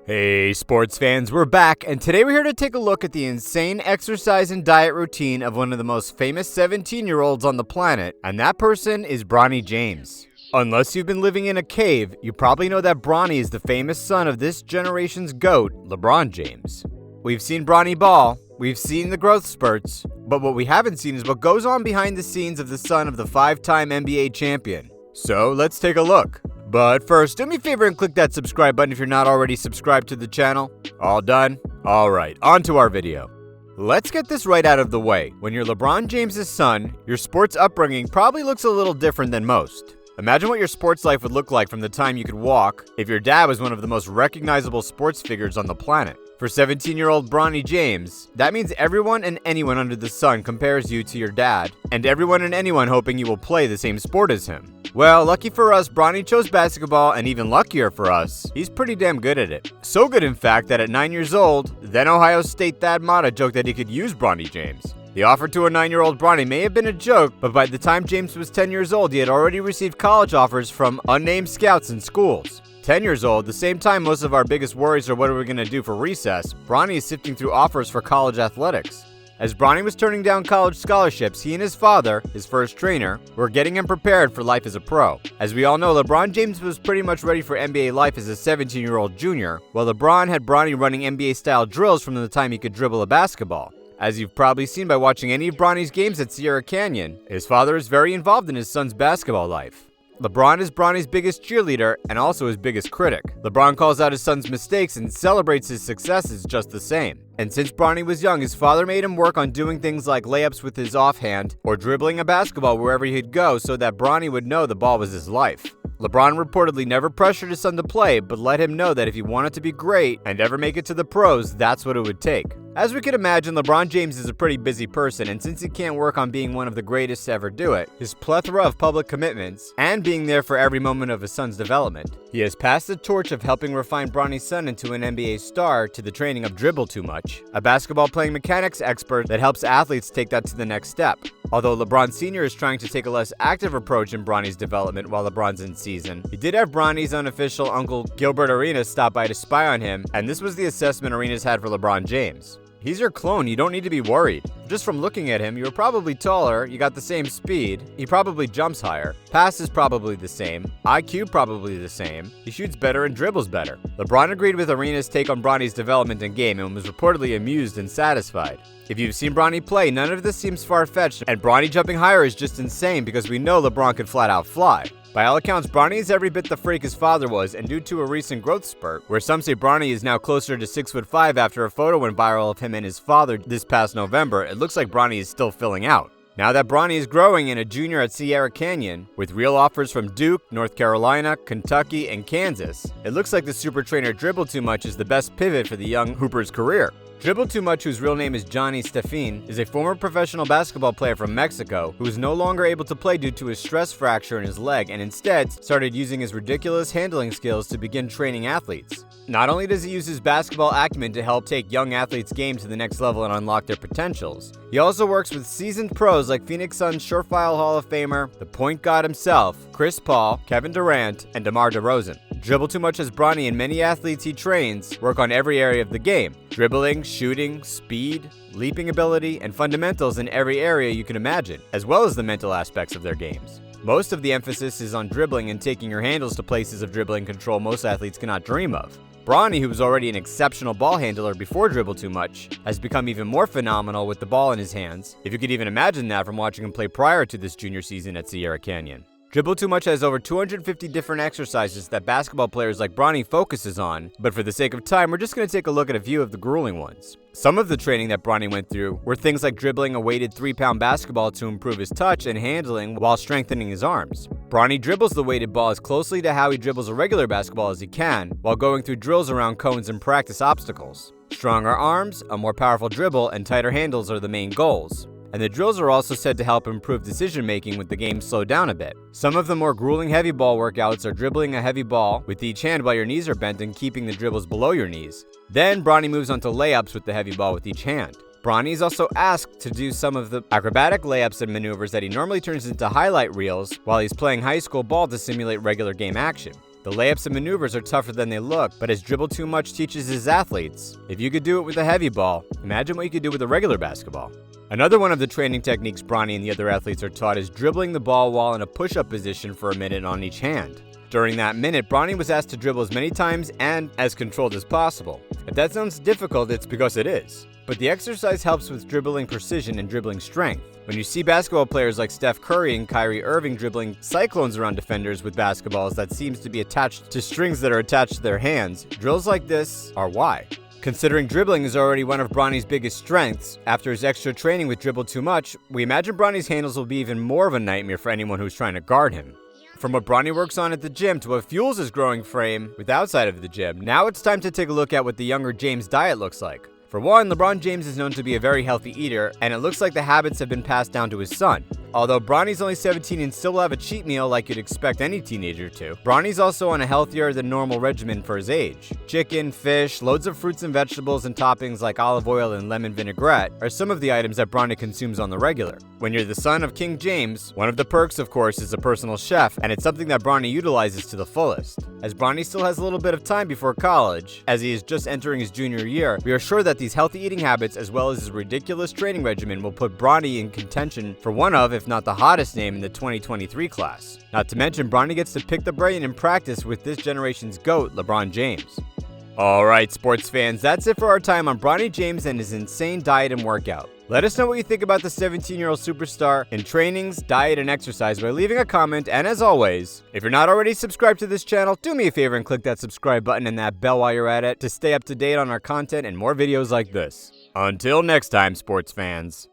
Hey sports fans, we're back, and today we're here to take a look at the insane exercise and diet routine of one of the most famous 17-year-olds on the planet, and that person is Bronny James. Unless you've been living in a cave, you probably know that Bronny is the famous son of this generation's GOAT, LeBron James. We've seen Bronny ball, we've seen the growth spurts, but what we haven't seen is what goes on behind the scenes of the son of the 5-time NBA champion. So let's take a look. But first, do me a favor and click that subscribe button if you're not already subscribed to the channel. All done? Alright, on to our video. Let's get this right out of the way. When you're LeBron James' son, your sports upbringing probably looks a little different than most. Imagine what your sports life would look like from the time you could walk if your dad was one of the most recognizable sports figures on the planet. For 17-year-old Bronny James, that means everyone and anyone under the sun compares you to your dad, and everyone and anyone hoping you will play the same sport as him. Well, lucky for us, Bronny chose basketball, and even luckier for us, he's pretty damn good at it. So good, in fact, that at 9 years old, then Ohio State Thad Matta joked that he could use Bronny James. The offer to a 9-year-old Bronny may have been a joke, but by the time James was 10 years old, he had already received college offers from unnamed scouts and schools. 10 years old, the same time most of our biggest worries are what are we going to do for recess, Bronny is sifting through offers for college athletics. As Bronny was turning down college scholarships, he and his father, his first trainer, were getting him prepared for life as a pro. As we all know, LeBron James was pretty much ready for NBA life as a 17-year-old junior, while LeBron had Bronny running NBA-style drills from the time he could dribble a basketball. As you've probably seen by watching any of Bronny's games at Sierra Canyon, his father is very involved in his son's basketball life. LeBron is Bronny's biggest cheerleader and also his biggest critic. LeBron calls out his son's mistakes and celebrates his successes just the same. And since Bronny was young, his father made him work on doing things like layups with his offhand or dribbling a basketball wherever he'd go so that Bronny would know the ball was his life. LeBron reportedly never pressured his son to play, but let him know that if he wanted to be great and ever make it to the pros, that's what it would take. As we can imagine, LeBron James is a pretty busy person, and since he can't work on being one of the greatest to ever do it, his plethora of public commitments, and being there for every moment of his son's development, he has passed the torch of helping refine Bronny's son into an NBA star to the training of Dribble Too Much, a basketball playing mechanics expert that helps athletes take that to the next step. Although LeBron Sr. is trying to take a less active approach in Bronny's development while LeBron's in season, he did have Bronny's unofficial uncle Gilbert Arenas stop by to spy on him, and this was the assessment Arenas had for LeBron James. He's your clone, you don't need to be worried. Just from looking at him, you were probably taller, you got the same speed, he probably jumps higher, pass is probably the same, IQ probably the same, he shoots better and dribbles better. LeBron agreed with Arenas' take on Bronny's development and game and was reportedly amused and satisfied. If you've seen Bronny play, none of this seems far-fetched, and Bronny jumping higher is just insane because we know LeBron could flat out fly. By all accounts, Bronny is every bit the freak his father was, and due to a recent growth spurt, where some say Bronny is now closer to 6'5" after a photo went viral of him and his father this past November, it looks like Bronny is still filling out. Now that Bronny is growing and a junior at Sierra Canyon, with real offers from Duke, North Carolina, Kentucky, and Kansas, it looks like the super trainer Dribble Too Much is the best pivot for the young Hooper's career. Dribble Too Much, whose real name is Johnny Steffin, is a former professional basketball player from Mexico who is no longer able to play due to a stress fracture in his leg and instead started using his ridiculous handling skills to begin training athletes. Not only does he use his basketball acumen to help take young athletes' game to the next level and unlock their potentials, he also works with seasoned pros like Phoenix Suns surefire Hall of Famer, the point god himself, Chris Paul, Kevin Durant, and DeMar DeRozan. Dribble Too Much has Bronny and many athletes he trains work on every area of the game: dribbling, shooting, speed, leaping ability, and fundamentals in every area you can imagine, as well as the mental aspects of their games. Most of the emphasis is on dribbling and taking your handles to places of dribbling control most athletes cannot dream of. Bronny, who was already an exceptional ball handler before Dribble Too Much, has become even more phenomenal with the ball in his hands, if you could even imagine that from watching him play prior to this junior season at Sierra Canyon. Dribble Too Much has over 250 different exercises that basketball players like Bronny focuses on, but for the sake of time, we're just going to take a look at a few of the grueling ones. Some of the training that Bronny went through were things like dribbling a weighted 3-pound basketball to improve his touch and handling while strengthening his arms. Bronny dribbles the weighted ball as closely to how he dribbles a regular basketball as he can, while going through drills around cones and practice obstacles. Stronger arms, a more powerful dribble, and tighter handles are the main goals. And the drills are also said to help improve decision-making with the game slowed down a bit. Some of the more grueling heavy ball workouts are dribbling a heavy ball with each hand while your knees are bent and keeping the dribbles below your knees. Then Bronny moves on to layups with the heavy ball with each hand. Bronny is also asked to do some of the acrobatic layups and maneuvers that he normally turns into highlight reels while he's playing high school ball to simulate regular game action. The layups and maneuvers are tougher than they look, but his dribble too much teaches his athletes, if you could do it with a heavy ball, imagine what you could do with a regular basketball. Another one of the training techniques Bronny and the other athletes are taught is dribbling the ball while in a push-up position for a minute on each hand. During that minute, Bronny was asked to dribble as many times and as controlled as possible. If that sounds difficult, it's because it is. But the exercise helps with dribbling precision and dribbling strength. When you see basketball players like Steph Curry and Kyrie Irving dribbling cyclones around defenders with basketballs that seems to be attached to strings that are attached to their hands, drills like this are why. Considering dribbling is already one of Bronny's biggest strengths, after his extra training with dribble too much, we imagine Bronny's handles will be even more of a nightmare for anyone who's trying to guard him. From what Bronny works on at the gym to what fuels his growing frame with outside of the gym, now it's time to take a look at what the younger James' diet looks like. For one, LeBron James is known to be a very healthy eater, and it looks like the habits have been passed down to his son. Although Bronny's only 17 and still will have a cheat meal like you'd expect any teenager to, Bronny's also on a healthier than normal regimen for his age. Chicken, fish, loads of fruits and vegetables, and toppings like olive oil and lemon vinaigrette are some of the items that Bronny consumes on the regular. When you're the son of King James, one of the perks, of course, is a personal chef, and it's something that Bronny utilizes to the fullest. As Bronny still has a little bit of time before college, as he is just entering his junior year, we are sure that these healthy eating habits as well as his ridiculous training regimen will put Bronny in contention for one of, if not the hottest name in the 2023 class. Not to mention, Bronny gets to pick the brain in practice with this generation's GOAT, LeBron James. Alright, sports fans, that's it for our time on Bronny James and his insane diet and workout. Let us know what you think about the 17-year-old superstar in trainings, diet, and exercise by leaving a comment, and as always, if you're not already subscribed to this channel, do me a favor and click that subscribe button and that bell while you're at it to stay up to date on our content and more videos like this. Until next time, sports fans.